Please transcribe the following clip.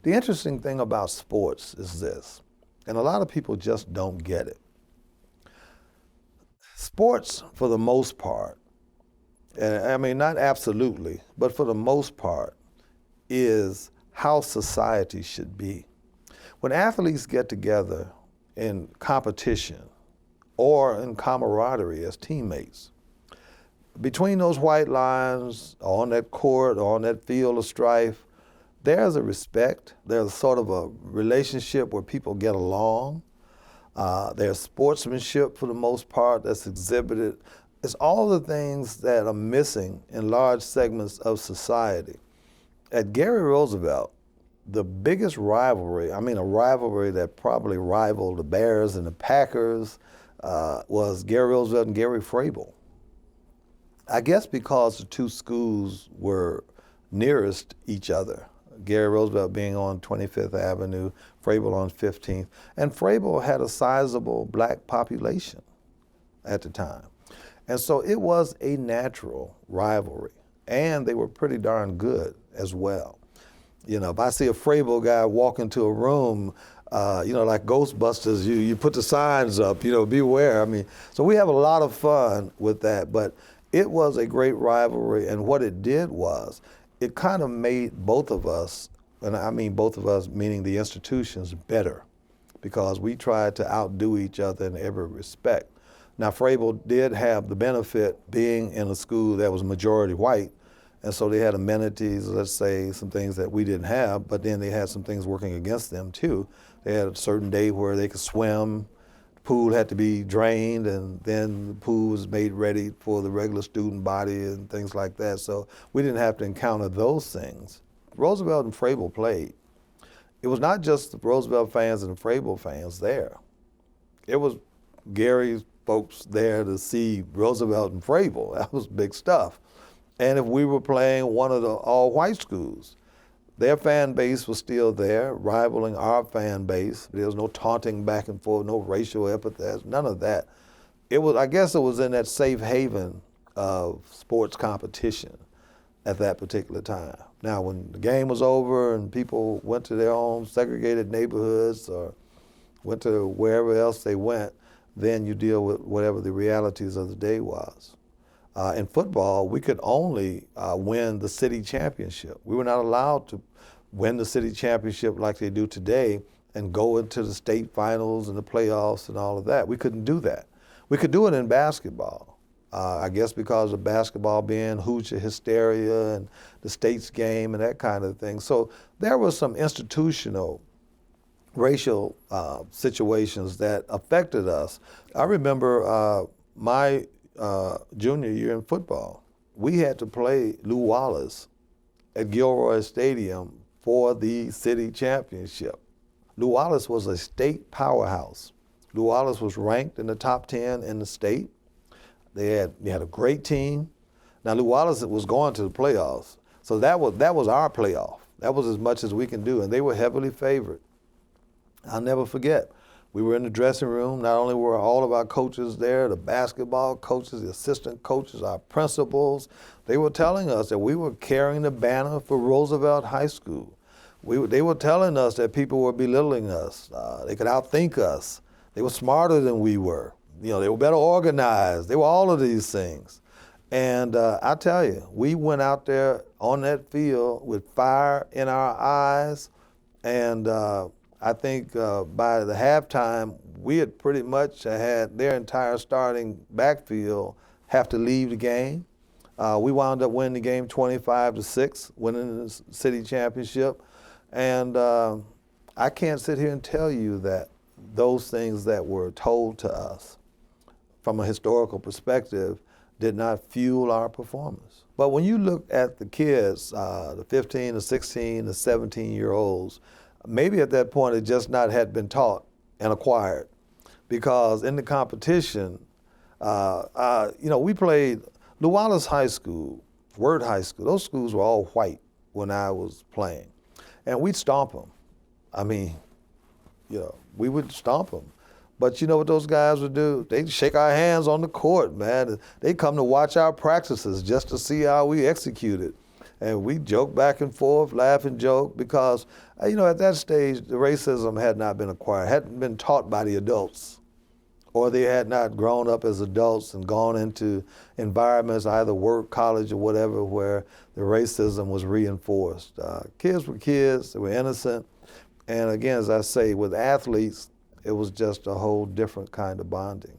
The interesting thing about sports is this, and a lot of people just don't get it. Sports, for the most part, and I mean, not absolutely, but for the most part, is how society should be. When athletes get together in competition or in camaraderie as teammates, between those white lines, on that court, or on that field of strife, there's a respect, there's sort of a relationship where people get along. There's sportsmanship for the most part that's exhibited. It's all the things that are missing in large segments of society. At Gary Roosevelt, the biggest rivalry, a rivalry that probably rivaled the Bears and the Packers, was Gary Roosevelt and Gary Frable. I guess because the two schools were nearest each other. Gary Roosevelt being on 25th Avenue, Frable on 15th. And Frable had a sizable black population at the time. And so it was a natural rivalry. And they were pretty darn good as well. You know, if I see a Frable guy walk into a room, like Ghostbusters, you put the signs up, beware. So we have a lot of fun with that. But it was a great rivalry. And what it did was, it kind of made both of us, and I mean both of us meaning the institutions, better because we tried to outdo each other in every respect. Now, Frable did have the benefit being in a school that was majority white, and so they had amenities, let's say, some things that we didn't have, but then they had some things working against them too. They had a certain day where they could swim, the pool had to be drained, and then the pool was made ready for the regular student body and things like that. So we didn't have to encounter those things. Roosevelt and Frable played. It was not just the Roosevelt fans and the Frable fans there. It was Gary's folks there to see Roosevelt and Frable. That was big stuff. And if we were playing one of the all-white schools, their fan base was still there, rivaling our fan base. There was no taunting back and forth, no racial epithets, none of that. I guess it was in that safe haven of sports competition at that particular time. Now, when the game was over and people went to their own segregated neighborhoods or went to wherever else they went, then you deal with whatever the realities of the day was. In football, we could only win the city championship. We were not allowed to win the city championship like they do today and go into the state finals and the playoffs and all of that. We couldn't do that. We could do it in basketball. I guess because of basketball being Hoosier hysteria and the state's game and that kind of thing. So there was some institutional racial situations that affected us. I remember my junior year in football. We had to play Lew Wallace at Gilroy Stadium for the city championship. Lew Wallace was a state powerhouse. Lew Wallace was ranked in the top 10 in the state. They had a great team. Now Lew Wallace was going to the playoffs, so that was our playoff. That was as much as we can do, and they were heavily favored. I'll never forget. We were in the dressing room. Not only were all of our coaches there, the basketball coaches, the assistant coaches, our principals, they were telling us that we were carrying the banner for Roosevelt High School. They were telling us that people were belittling us. They could outthink us. They were smarter than we were. They were better organized. They were all of these things. And I tell you, we went out there on that field with fire in our eyes, and I think by the halftime, we had pretty much had their entire starting backfield have to leave the game. We wound up winning the game 25-6, winning the city championship. And I can't sit here and tell you that those things that were told to us from a historical perspective did not fuel our performance. But when you look at the kids, the 15, the 16, the 17-year-olds, maybe at that point it just not had been taught and acquired, because in the competition, we played Lew Wallace High School, Word High School. Those schools were all white when I was playing, and we'd stomp them. We would stomp them. But you know what those guys would do? They'd shake our hands on the court, man. They'd come to watch our practices just to see how we executed. And we joke back and forth, laugh and joke, because, at that stage, the racism had not been acquired, hadn't been taught by the adults, or they had not grown up as adults and gone into environments, either work, college, or whatever, where the racism was reinforced. Kids were kids, they were innocent. And again, as I say, with athletes, it was just a whole different kind of bonding.